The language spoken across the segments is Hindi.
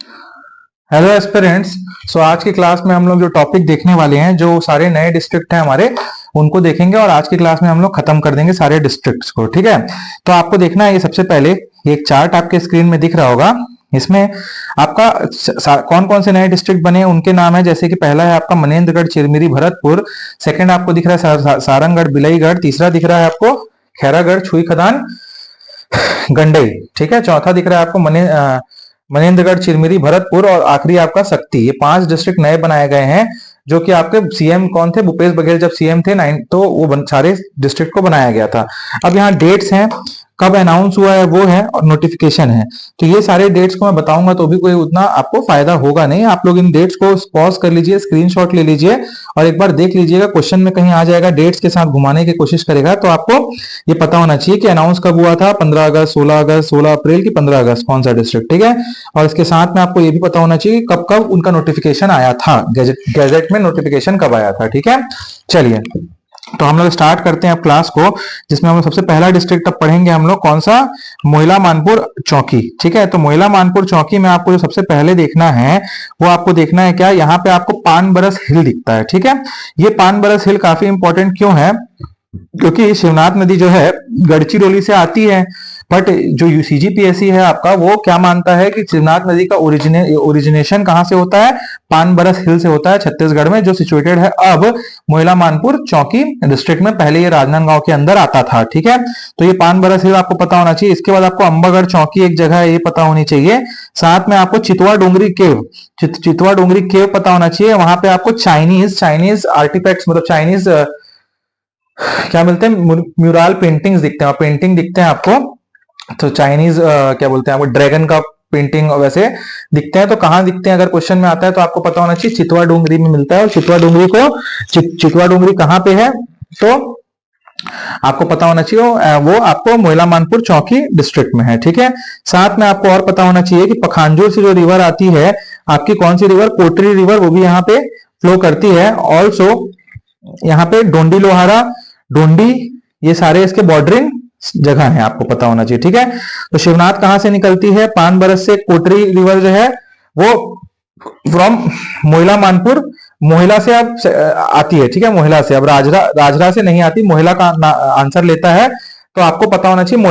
Hello aspirants. सो आज की क्लास में हम लोग जो टॉपिक देखने वाले हैं, जो सारे नए डिस्ट्रिक्ट हैं हमारे, उनको देखेंगे और आज की क्लास में हम लोग खत्म कर देंगे सारे डिस्ट्रिक्ट्स को। ठीक है, तो आपको देखना है, ये सबसे पहले ये एक चार्ट आपके स्क्रीन में दिख रहा होगा। इसमें आपका कौन कौन से नए डिस्ट्रिक्ट बने हैं उनके नाम है। जैसे कि पहला है आपका मनेन्द्रगढ़, चिरमिरी, भरतपुर। सेकंड आपको दिख रहा है सारंगगढ़, बिलईगढ़। तीसरा दिख रहा है आपको खैरागढ़, छुई खदान, गंडई। ठीक है, चौथा दिख रहा है आपको मनेन्द्रगढ़, चिरमिरी, भरतपुर, और आखिरी आपका सक्ती। ये 5 डिस्ट्रिक्ट नए बनाए गए हैं, जो कि आपके सीएम कौन थे, भूपेश बघेल जब सीएम थे तो वो सारे डिस्ट्रिक्ट को बनाया गया था। अब यहाँ डेट्स हैं, कब अनाउंस हुआ है वो है, और नोटिफिकेशन है। तो ये सारे डेट्स को मैं बताऊंगा तो भी कोई उतना आपको फायदा होगा नहीं। आप लोग इन डेट्स को पॉज कर लीजिए, स्क्रीनशॉट ले लीजिए और एक बार देख लीजिएगा। क्वेश्चन में कहीं आ जाएगा, डेट्स के साथ घुमाने की कोशिश करेगा, तो आपको ये पता होना चाहिए कि अनाउंस कब हुआ था, 15 अगस्त, 16 अगस्त, 16 अप्रैल की 15 अगस्त, कौन सा डिस्ट्रिक्ट। ठीक है, और इसके साथ में आपको ये भी पता होना चाहिए कब कब उनका नोटिफिकेशन आया था, गैजेट में नोटिफिकेशन कब आया था। ठीक है, चलिए तो हम लोग स्टार्ट करते हैं अब क्लास को, जिसमें हम लोग सबसे पहला डिस्ट्रिक्ट अब पढ़ेंगे हम लोग कौन सा, मोइला मानपुर चौकी। ठीक है, तो मोइला मानपुर चौकी में आपको जो सबसे पहले देखना है वो आपको देखना है क्या, यहाँ पे आपको पान बरस हिल दिखता है। ठीक है, ये पान बरस हिल काफी इंपॉर्टेंट क्यों है, क्योंकि शिवनाथ नदी जो है गढ़चिरौली से आती है, बट जो यूसीजीपीएससी है आपका वो क्या मानता है कि शिवनाथ नदी का ओरिजिनेशन कहां से होता है, पानबरस हिल से होता है, छत्तीसगढ़ में, जो सिचुएटेड है अब मोइला मानपुर चौकी डिस्ट्रिक्ट में। पहले ये राजनांदगांव के अंदर आता था। ठीक है, तो ये पानबरस हिल आपको पता होना चाहिए। इसके बाद आपको अंबागढ़ चौकी एक जगह है, ये पता होनी चाहिए। साथ में आपको चितवा डोंगरी केव, चितवा डोंगरी केव पता होना चाहिए। वहां पे आपको चाइनीज आर्टिफैक्ट्स, मतलब चाइनीज क्या मिलते हैं, म्यूरल पेंटिंग्स दिखते हैं, और पेंटिंग दिखते हैं आपको। तो चाइनीज क्या बोलते हैं आपको, ड्रैगन का पेंटिंग वैसे दिखते हैं। तो कहाँ दिखते हैं अगर क्वेश्चन में आता है तो आपको पता होना चाहिए चितवा डोंगरी में मिलता है। और चितवा डोंगरी को चितवा डोंगरी कहाँ पे है, तो आपको पता होना चाहिए वो आपको मोइला मानपुर चौकी डिस्ट्रिक्ट में है। ठीक है, साथ में आपको और पता होना चाहिए कि पखांजूर से जो रिवर आती है आपकी, कौन सी रिवर, कोटरी रिवर, वो भी यहाँ पे फ्लो करती है। ऑल्सो यहाँ पे डोंडी लोहारा, डोंडी, ये सारे इसके बॉर्डरिंग जगह है, आपको पता होना चाहिए। ठीक है, तो शिवनाथ कहां से निकलती है, पान बरस से। कोटरी रिवर जो है वो फ्रॉम मोइला मानपुर, मोहिला से अब आती है। ठीक है, मोहिला से, अब राजरा से नहीं आती, मोहिला का आंसर लेता है। तो आपको पता होना चाहिए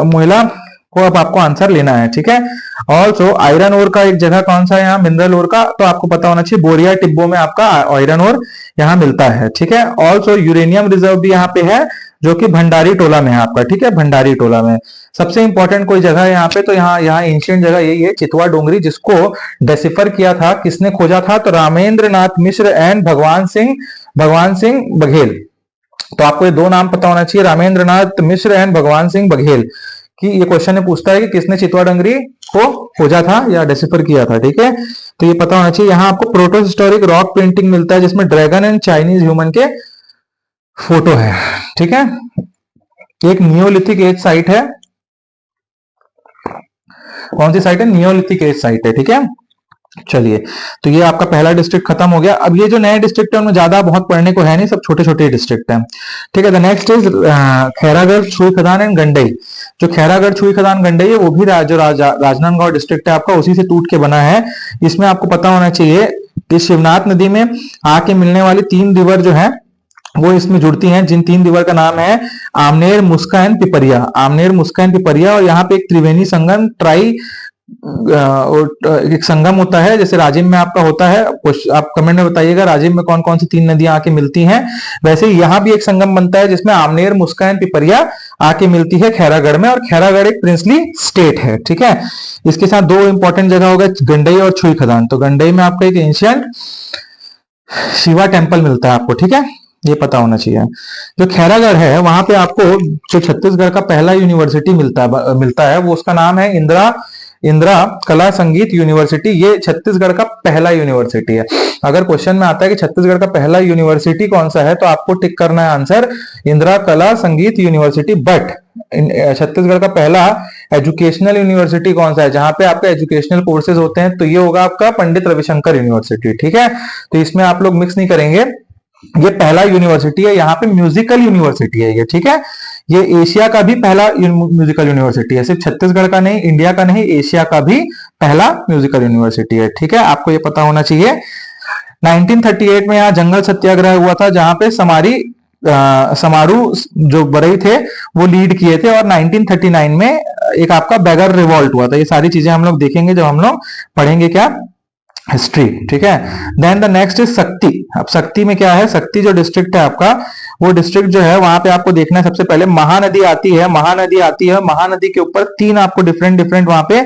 मोहिला को अब आपको आंसर लेना है। ठीक है, ऑल्सो आयरन ओर का एक जगह कौन सा है यहाँ, मिनरल ओर का, तो आपको पता होना चाहिए बोरिया टिब्बो में आपका आयरन ओर यहाँ मिलता है। ठीक है, ऑल्सो यूरेनियम रिजर्व भी यहाँ पे है, जो कि भंडारी टोला में है आपका। ठीक है, भंडारी टोला में सबसे इंपॉर्टेंट कोई जगह है यहाँ पे, तो यहाँ एंशियंट जगह यही है, चितवा डोंगरी, जिसको डेसिफर किया था, किसने खोजा था, तो रामेंद्र नाथ मिश्र एंड भगवान सिंह बघेल। तो आपको ये दो नाम पता होना चाहिए, रामेंद्र नाथ मिश्र एंड भगवान सिंह बघेल, कि ये क्वेश्चन में पूछता है कि किसने चितवा डोंगरी को खोजा था या डेसिफर किया था। ठीक है, तो ये पता होना चाहिए। यहाँ आपको प्रोटो हिस्टोरिक रॉक पेंटिंग मिलता है, जिसमें ड्रैगन एंड चाइनीज ह्यूमन के फोटो है। ठीक है, एक नियोलिथिक एज साइट है, कौन सी साइट है, नियोलिथिक एज साइट है। ठीक है, चलिए तो ये आपका पहला डिस्ट्रिक्ट खत्म हो गया। अब ये जो नए डिस्ट्रिक्ट है उनमें ज्यादा बहुत पढ़ने को है नहीं, सब छोटे छोटे डिस्ट्रिक्ट हैं। ठीक है, द नेक्स्ट इज खैरागढ़, छुई खदान एंड गंडई। जो खैरागढ़, छुई खदान, गंडई है वो भी राजनांदगांव डिस्ट्रिक्ट है आपका, उसी से टूट के बना है। इसमें आपको पता होना चाहिए कि शिवनाथ नदी में आके मिलने वाली 3 रिवर जो है वो इसमें जुड़ती हैं, जिन 3 रिवर का नाम है आमनेर, मुस्का and Pipariya. Amner, Muska and Pipariya, और यहाँ पे एक त्रिवेणी संगम, एक संगम होता है, जैसे राजिम में आपका होता है। आप कमेंट में बताइएगा राजिम में कौन कौन सी 3 नदियां आके मिलती हैं। वैसे ही यहाँ भी एक संगम बनता है, जिसमें आमनेर, मुस्का एंड पिपरिया आके मिलती है खैरागढ़ में, और खैरागढ़ एक प्रिंसली स्टेट है। ठीक है, इसके साथ 2 इंपॉर्टेंट जगह हो गए, गंडई और छुई खदान। तो गंडई में आपका एक एंशियंट शिवा टेम्पल मिलता है आपको। ठीक है, ये पता होना चाहिए। जो खैरागढ़ है वहां पे आपको जो छत्तीसगढ़ का पहला यूनिवर्सिटी मिलता है वो, उसका नाम है इंदिरा कला संगीत यूनिवर्सिटी। ये छत्तीसगढ़ का पहला यूनिवर्सिटी है। अगर क्वेश्चन में आता है कि छत्तीसगढ़ का पहला यूनिवर्सिटी कौन सा है, तो आपको टिक करना है आंसर इंदिरा कला संगीत यूनिवर्सिटी। बट छत्तीसगढ़ का पहला एजुकेशनल यूनिवर्सिटी कौन सा है, जहां पे आपके एजुकेशनल कोर्सेज होते हैं, तो ये होगा आपका पंडित रविशंकर यूनिवर्सिटी। ठीक है, तो इसमें आप लोग मिक्स नहीं करेंगे, ये पहला यूनिवर्सिटी है, यहाँ पे म्यूजिकल यूनिवर्सिटी है ये। ठीक है, ये एशिया का भी पहला म्यूजिकल यूनिवर्सिटी है, सिर्फ छत्तीसगढ़ का नहीं, इंडिया का नहीं, एशिया का भी पहला म्यूजिकल यूनिवर्सिटी है। ठीक है, आपको ये पता होना चाहिए। 1938 में यहाँ जंगल सत्याग्रह हुआ था, जहां पे समारू जो बरई थे वो लीड किए थे, और 1939 में एक आपका बैगर रिवॉल्ट हुआ था। ये सारी चीजें हम लोग देखेंगे जब हम लोग पढ़ेंगे क्या, हिस्ट्री। ठीक है, देन द नेक्स्ट इज शक्ति। अब शक्ति में क्या है, शक्ति जो डिस्ट्रिक्ट है आपका, वो डिस्ट्रिक्ट जो है वहां पे आपको देखना है, सबसे पहले महानदी आती है, महानदी आती है, महानदी के ऊपर तीन आपको डिफरेंट डिफरेंट वहां पे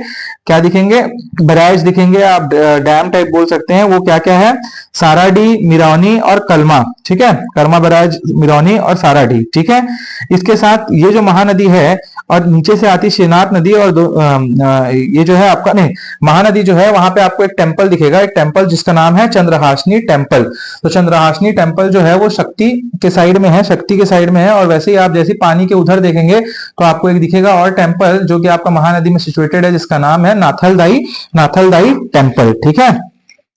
क्या दिखेंगे, बैराज दिखेंगे, आप डैम टाइप बोल सकते हैं। वो क्या क्या है, साराडी, मिरौनी और कलमा। ठीक है, कलमा बैराज, मिरौनी और साराडी। ठीक है, इसके साथ ये जो महानदी है और नीचे से आती शेनात नदी, और ये जो है आपका नहीं, महानदी जो है वहां पे आपको एक टेंपल दिखेगा, एक टेंपल जिसका नाम है चंद्रहासिनी टेंपल। तो चंद्रहासिनी टेंपल जो है वो शक्ति के साइड में है, शक्ति के साइड में है। और वैसे ही आप जैसे पानी के उधर देखेंगे तो आपको एक दिखेगा और टेंपल जो कि आपका महानदी में सिचुएटेड है, जिसका नाम है नाथलदाई टेंपल। ठीक है,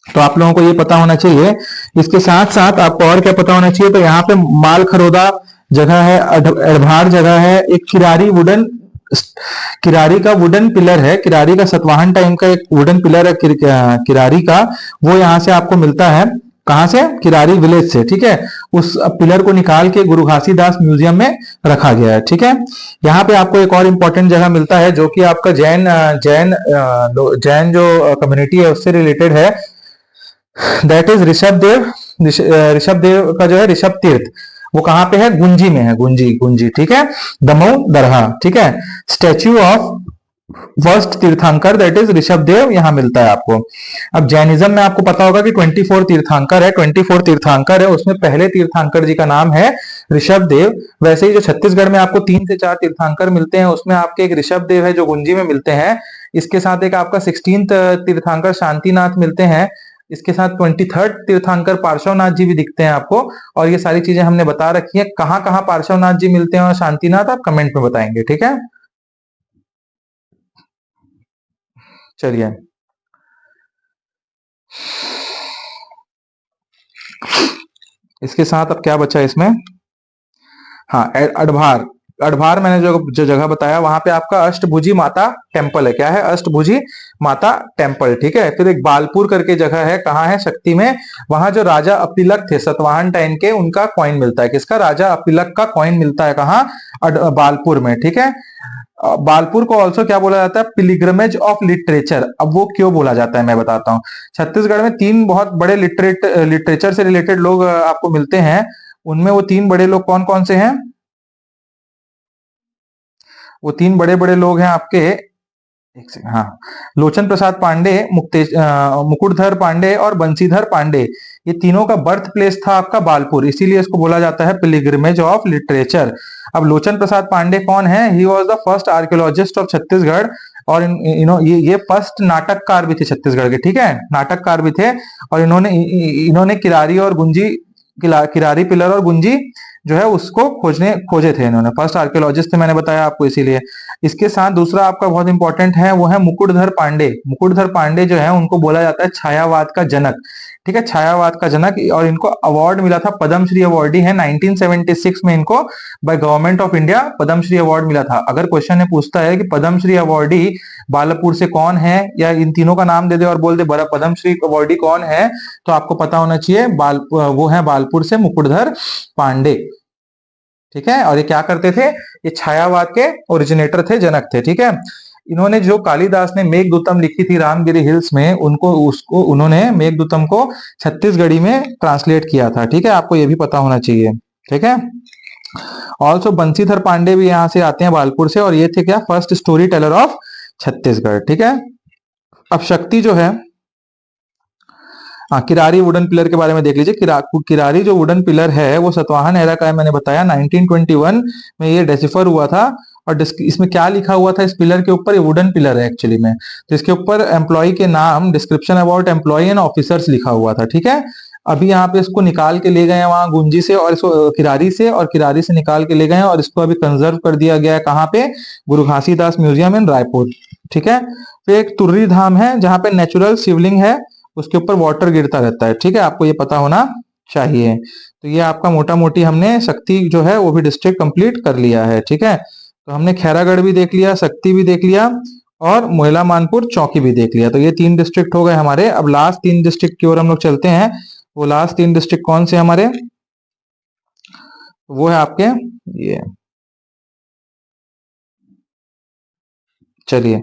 तो आप लोगों को ये पता होना चाहिए। इसके साथ साथ आपको और क्या पता होना चाहिए, तो यहाँ पे माल खरोदा जगह है, अड़भार जगह है, एक किरारी का वुडन पिलर है, किरारी का सतवाहन टाइम का एक वुडन पिलर है किरारी का, वो यहाँ से आपको मिलता है। कहां से, किरारी विलेज से। ठीक है, उस पिलर को निकाल के गुरु घासीदास म्यूजियम में रखा गया है। ठीक है, यहाँ पे आपको एक और इंपॉर्टेंट जगह मिलता है जो कि आपका जैन जो कम्युनिटी है उससे रिलेटेड है, दैट इज ऋषभ देव का जो है ऋषभ तीर्थ, वो कहां पे है, गुंजी में है, गुंजी। ठीक है, दमऊ दरहा। ठीक है, स्टैच्यू ऑफ फर्स्ट तीर्थंकर दैट इज ऋषभ देव यहाँ मिलता है आपको। अब जैनिज्म में आपको पता होगा कि 24 तीर्थंकर है, 24 तीर्थंकर है, उसमें पहले तीर्थंकर जी का नाम है ऋषभ देव। वैसे ही जो छत्तीसगढ़ में आपको 3 से 4 तीर्थंकर मिलते हैं, उसमें आपके एक ऋषभ देव है जो गुंजी में मिलते हैं। इसके साथ एक आपका 16th तीर्थंकर शांतिनाथ मिलते हैं। इसके साथ 23rd तीर्थंकर पार्श्वनाथ जी भी दिखते हैं आपको। और ये सारी चीजें हमने बता रखी है, कहां कहां पार्श्वनाथ जी मिलते हैं और शांतिनाथ आप कमेंट में बताएंगे। ठीक है, चलिए इसके साथ अब क्या बचा इसमें, हाँ, अड़भार मैंने जो जगह बताया वहां पे आपका अष्टभुजी माता टेम्पल है। क्या है, अष्टभुजी माता टेम्पल। ठीक है, फिर एक बालपुर करके जगह है, कहाँ है, शक्ति में। वहां जो राजा अपिलक थे सतवाहन टाइम के, उनका कॉइन मिलता है। किसका, राजा अपिलक का कॉइन मिलता है कहाँ, बालपुर में। ठीक है, बालपुर को ऑल्सो क्या बोला जाता है, पिलिग्रमेज ऑफ लिटरेचर। अब वो क्यों बोला जाता है मैं बताता हूँ। छत्तीसगढ़ में 3 बहुत बड़े लिटरेचर से रिलेटेड लोग आपको मिलते हैं। उनमें वो 3 बड़े लोग कौन कौन से हैं, वो 3 बड़े बड़े लोग हैं आपके, एक सेकंड, हाँ, लोचन प्रसाद पांडे, मुकुटधर पांडे और बंसीधर पांडे। ये तीनों का बर्थ प्लेस था आपका बालपुर, इसीलिए इसको बोला जाता है पिलिग्रिमेज ऑफ लिटरेचर। अब लोचन प्रसाद पांडे कौन है, he was the first archaeologist of Chhattisgarh. और ये फर्स्ट नाटककार भी थे छत्तीसगढ़ के। ठीक है, नाटककार भी थे। और इन्होंने किरारी और गुंजी, किरारी पिलर और गुंजी जो है उसको खोजे थे इन्होंने, फर्स्ट आर्कियोलॉजिस्ट थे, मैंने बताया आपको इसीलिए। इसके साथ दूसरा आपका बहुत इंपॉर्टेंट है, वो है मुकुटधर पांडे। मुकुटधर पांडे जो है उनको बोला जाता है छायावाद का जनक। ठीक है, छायावाद का जनक। और इनको अवार्ड मिला था, पद्मश्री अवार्डी है 1976 में इनको by government of India Padmashri award मिला था। अगर क्वेश्चन में पूछता है कि पद्मश्री अवार्डी बालपुर से कौन है, या इन तीनों का नाम दे दे और बोल दे पद्मश्री अवार्डी कौन है, तो आपको पता होना चाहिए वो है बालपुर से मुकुटधर पांडे। ठीक है, और ये क्या करते थे, ये छायावाद के ओरिजिनेटर थे, जनक थे। ठीक है, इन्होंने जो कालिदास ने मेघदूतम लिखी थी रामगिरी हिल्स में, उन्होंने मेघदूतम को छत्तीसगढ़ी में ट्रांसलेट किया था। ठीक है, आपको ये भी पता होना चाहिए। ठीक है, ऑल्सो बंसीधर पांडे भी यहाँ से आते हैं बालपुर से, और ये थे क्या, first story teller of Chhattisgarh. ठीक है, अब शक्ति जो है, हाँ, किरारी वुडन पिलर के बारे में देख लीजिए। किरारी जो वुडन पिलर है वो सतवाहन एरा का है, मैंने बताया 1921 में ये डेसिफर हुआ था। और इसमें क्या लिखा हुआ था इस पिलर के ऊपर, ये वुडन पिलर है एक्चुअली में, तो इसके ऊपर एम्प्लॉय के नाम, description about employ and officers लिखा हुआ था। ठीक है, अभी यहाँ पे इसको निकाल के ले गए हैं वहां गुंजी से, और इसको किरारी से निकाल के ले गए हैं, और इसको अभी कंजर्व कर दिया गया है कहाँ पे, गुरु घासीदास म्यूजियम इन रायपुर। ठीक है, फिर एक तुर्री धाम है जहाँ पे नेचुरल शिवलिंग है, उसके ऊपर वाटर गिरता रहता है। ठीक है, आपको ये पता होना चाहिए। तो ये आपका मोटा मोटी हमने शक्ति जो है वो भी डिस्ट्रिक्ट कंप्लीट कर लिया है। ठीक है, तो हमने खैरागढ़ भी देख लिया, शक्ति भी देख लिया और मोहला मानपुर चौकी भी देख लिया। तो ये 3 डिस्ट्रिक्ट हो गए हमारे। अब लास्ट 3 डिस्ट्रिक्ट की ओर हम लोग चलते हैं। वो लास्ट 3 डिस्ट्रिक्ट कौन से हमारे? वो है आपके ये, चलिए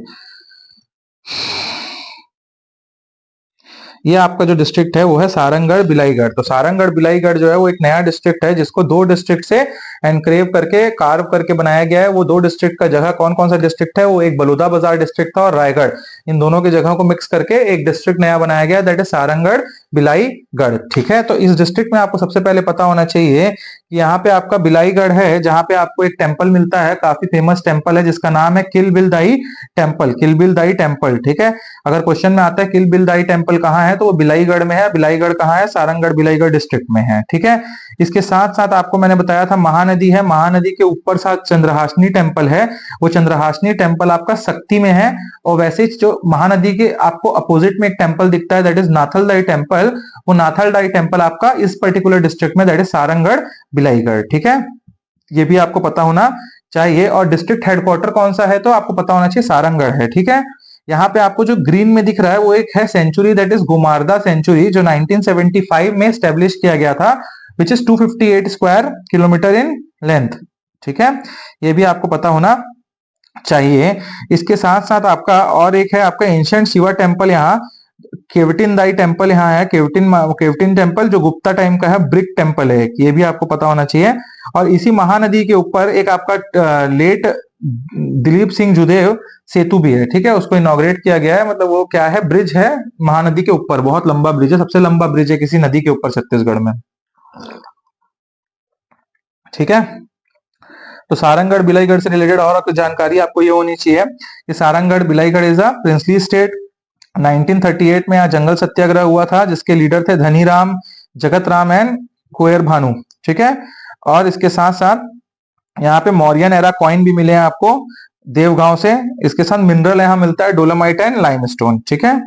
ये आपका जो डिस्ट्रिक्ट है वो है सारंगढ़ बिलाईगढ़। तो सारंगढ़ बिलाईगढ़ जो है वो एक नया डिस्ट्रिक्ट है जिसको 2 डिस्ट्रिक्ट से एनक्रेव करके कार्व करके बनाया गया है। वो 2 डिस्ट्रिक्ट का जगह कौन कौन सा डिस्ट्रिक्ट है? वो एक बलौदा बाजार डिस्ट्रिक्ट था और रायगढ़, इन दोनों की जगह को मिक्स करके एक डिस्ट्रिक्ट नया बनाया गया, दैट इज सारंगढ़ बिलाईगढ़। ठीक है, तो इस डिस्ट्रिक्ट में आपको सबसे पहले पता होना चाहिए कि यहाँ पे आपका बिलाईगढ़ है जहां पे आपको एक टेम्पल मिलता है, काफी फेमस टेम्पल है जिसका नाम है किल बिल दाई टेम्पल। किल बिल दाई टेम्पल, ठीक है। अगर क्वेश्चन में आता है किल बिल दाई टेम्पल कहाँ है, तो वो बिलाईगढ़ में है। बिलाईगढ़ कहाँ है? सारंगढ़ बिलाईगढ़ डिस्ट्रिक्ट में है। ठीक है, इसके साथ साथ आपको मैंने बताया था महानदी है, महानदी के ऊपर साथ चंद्रहासनी टेम्पल है। वो चंद्रहासनी टेम्पल आपका शक्ति में है। और वैसे ही जो महानदी के आपको अपोजिट में एक टेम्पल दिखता है, दैट इज नाथल दाई टेम्पल। वो नाथल दाई टेम्पल आपका इस पर्टिकुलर डिस्ट्रिक्ट में, दैट इज सारंगढ़ बिलाईगढ़। ठीक है, ये भी आपको पता होना चाहिए। और डिस्ट्रिक्ट हेडक्वार्टर कौन सा है? तो आपको पता होना चाहिए सारंगढ़ है। ठीक है, यहाँ पे आपको जो ग्रीन में दिख रहा है वो एक है सेंचुरी, दैट इज गोमारदा सेंचुरी, जो 1975 में स्टेब्लिश किया गया था, which is 258 square kilometre in length. ठीक है, ये भी आपको पता होना चाहिए। इसके साथ साथ आपका और एक है आपका एंशिएंट शिवा टेम्पल, यहाँ केवटिन दाई टेम्पल यहाँ है। केवटिन टेम्पल जो गुप्ता टाइम का है, ब्रिक टेम्पल है, ये भी आपको पता होना चाहिए। और इसी महानदी के ऊपर एक आपका लेट दिलीप सिंह जुदेव सेतु भी है। ठीक है, उसको इनॉग्रेट किया गया है, मतलब वो क्या है, ब्रिज है महानदी के ऊपर, बहुत लंबा ब्रिज है, सबसे लंबा ब्रिज है किसी नदी के ऊपर छत्तीसगढ़ में। ठीक है, तो सारंगढ़ बिलाईगढ़ से रिलेटेड और जानकारी आपको ये होनी चाहिए कि Sarangarh Bilaigarh is a princely state. 1938 में यहाँ जंगल सत्याग्रह हुआ था जिसके लीडर थे धनीराम, जगत राम एंड कुंवर भानु। ठीक है, और इसके साथ साथ यहाँ पे मौर्यन एरा कॉइन भी मिले हैं आपको देवगांव से। इसके साथ मिनरल यहाँ मिलता है डोलोमाइट एंड लाइमस्टोन। ठीक है,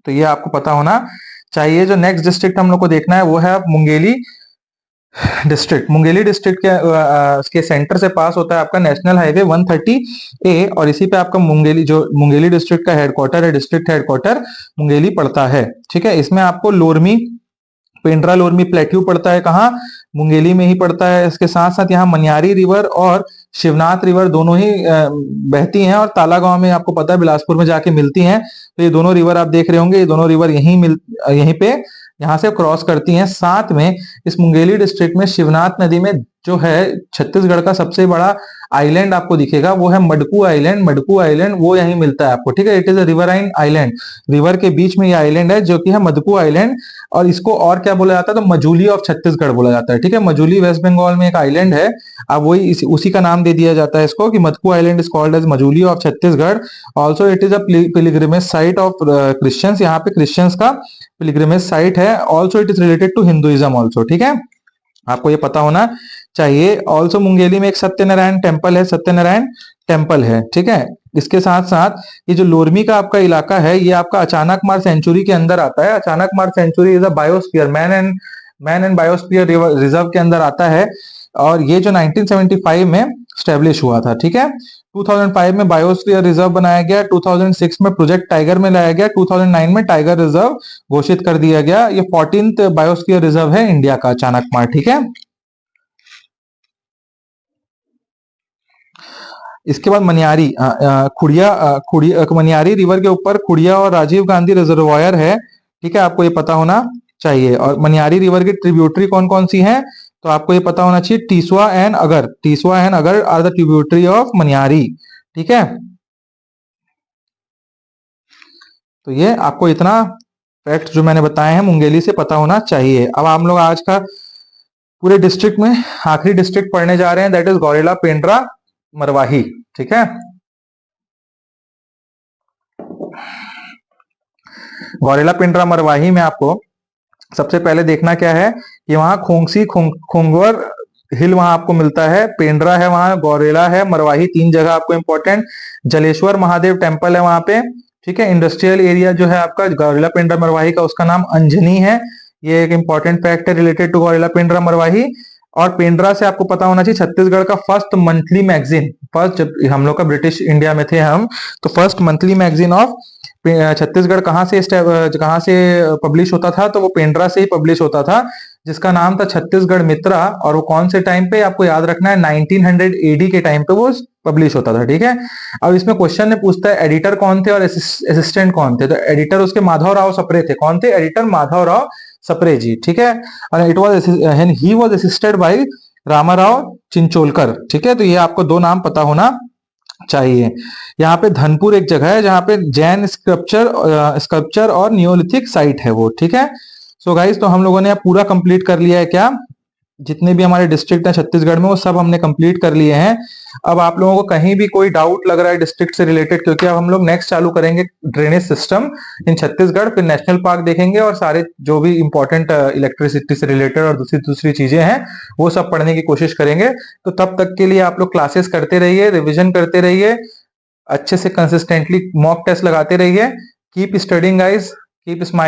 तो ये आपको पता होना चाहिए। जो नेक्स्ट डिस्ट्रिक्ट हम लोग को देखना है वो है मुंगेली डिस्ट्रिक्ट। मुंगेली डिस्ट्रिक्ट के सेंटर से पास होता है आपका नेशनल हाईवे 130A, और इसी पे आपका मुंगेली डिस्ट्रिक्ट का हेडक्वार्टर है, डिस्ट्रिक्ट हेडक्वार्टर मुंगेली पड़ता है। ठीक है, इसमें आपको लोरमी, पेंड्रा लोरमी प्लेट्यू पड़ता है, कहाँ? मुंगेली में ही पड़ता है। इसके साथ साथ यहाँ मनियारी रिवर और शिवनाथ रिवर दोनों ही बहती हैं, और तालागांव में आपको पता है बिलासपुर में जाके मिलती हैं। तो ये दोनों रिवर आप देख रहे होंगे, ये दोनों रिवर यहीं पे यहाँ से क्रॉस करती हैं। साथ में इस मुंगेली डिस्ट्रिक्ट में शिवनाथ नदी में जो है छत्तीसगढ़ का सबसे बड़ा आइलैंड आपको दिखेगा, वो है मडकू आइलैंड। मडकू आइलैंड वो यहीं मिलता है आपको। ठीक है, it is a riverine island, river के बीच में ये आइलैंड है जो कि है मडकू आइलैंड। और इसको और क्या बोला जाता है? तो मजूली ऑफ छत्तीसगढ़ बोला जाता है। ठीक है, मजूली वेस्ट बंगाल में एक आइलैंड है, अब वही उसी का नाम दे दिया जाता है इसको कि Madku island is called as Majuli of Chhattisgarh. Also it is a pilgrimage site of Christians, यहाँ पे क्रिश्चियंस का पिलिग्रिमेज साइट है। Also it is related to Hinduism also. ठीक है, आपको ये पता होना चाहिए। ऑल्सो मुंगेली में एक सत्यनारायण टेम्पल है, सत्यनारायण टेम्पल है। ठीक है, इसके साथ साथ ये जो लोरमी का आपका इलाका है, ये आपका अचानकमार सेंचुरी के अंदर आता है। Achanakmar sanctuary is a biosphere, man and biosphere reserve के अंदर आता है, और ये जो 1975 में स्टेब्लिश हुआ था। ठीक है, 2005 में बायोस्फीयर रिजर्व बनाया गया, 2006 में प्रोजेक्ट टाइगर में लाया गया, 2009 में टाइगर रिजर्व घोषित कर दिया गया। ये 14th बायोस्फीयर रिजर्व है इंडिया का, अचानकमार। ठीक है, इसके बाद मनियारी मनियारी रिवर के ऊपर खुड़िया और राजीव गांधी रिजर्वायर है। ठीक है, आपको ये पता होना चाहिए। और मनियारी रिवर की ट्रिब्यूटरी कौन कौन सी हैं? तो आपको ये पता होना चाहिए, Tesua and Agar. Tesua and Agar are the tributary of Maniyari. ठीक है, तो ये आपको इतना फैक्ट जो मैंने बताए हैं मुंगेली से पता होना चाहिए। अब हम लोग आज का पूरे डिस्ट्रिक्ट में आखिरी डिस्ट्रिक्ट पढ़ने जा रहे हैं, दैट इज गौरेला पेंड्रा मरवाही। ठीक है, गौरेला पेंड्रा मरवाही में आपको सबसे पहले देखना क्या है कि वहां खोंगवर हिल वहां आपको मिलता है, पेंड्रा है वहां, गौरेला है, मरवाही, 3 जगह आपको इंपॉर्टेंट। जलेश्वर महादेव टेम्पल है वहां पे। ठीक है, इंडस्ट्रियल एरिया जो है आपका गौरेला पेंड्रा मरवाही का, उसका नाम अंजनी है। ये एक इंपॉर्टेंट फैक्ट है रिलेटेड टू गौरेला पेंड्रा मरवाही। और पेंड्रा से आपको पता होना चाहिए छत्तीसगढ़ का फर्स्ट मंथली मैगजीन, फर्स्ट जब हम लोग का ब्रिटिश इंडिया में थे हम, तो first monthly magazine of Chhattisgarh कहाँ से पब्लिश होता था, तो वो पेंड्रा से ही पब्लिश होता था, जिसका नाम था छत्तीसगढ़ मित्रा। और वो कौन से टाइम पे, आपको याद रखना है 1900 एडी के टाइम पे वो पब्लिश होता था, ठीक है। अब इसमें क्वेश्चन ने पूछता है एडिटर कौन थे और असिस्टेंट कौन थे, तो एडिटर उसके माधव राव सप्रे थे। कौन थे? एडिटर माधव राव सप्रे जी, ठीक है। और it was he was assisted by Ramarao Chincholkar, ठीक है। तो ये आपको दो नाम पता होना चाहिए। यहाँ पे धनपुर एक जगह है जहाँ पे जैन स्कल्पचर और नियोलिथिक साइट है वो, ठीक है। सो गाइस, तो हम लोगों ने पूरा कंप्लीट कर लिया है क्या, जितने भी हमारे डिस्ट्रिक्ट हैं छत्तीसगढ़ में वो सब हमने कंप्लीट कर लिए हैं। अब आप लोगों को कहीं भी कोई डाउट लग रहा है डिस्ट्रिक्ट से रिलेटेड, क्योंकि अब हम लोग नेक्स्ट चालू करेंगे ड्रेनेज सिस्टम इन छत्तीसगढ़, फिर नेशनल पार्क देखेंगे और सारे जो भी इंपॉर्टेंट इलेक्ट्रिसिटी से रिलेटेड और दूसरी दूसरी चीजें हैं वो सब पढ़ने की कोशिश करेंगे। तो तब तक के लिए आप लोग क्लासेस करते रहिए, रिविजन करते रहिए, अच्छे से कंसिस्टेंटली मॉक टेस्ट लगाते रहिए। Keep studying guys, keep smiling.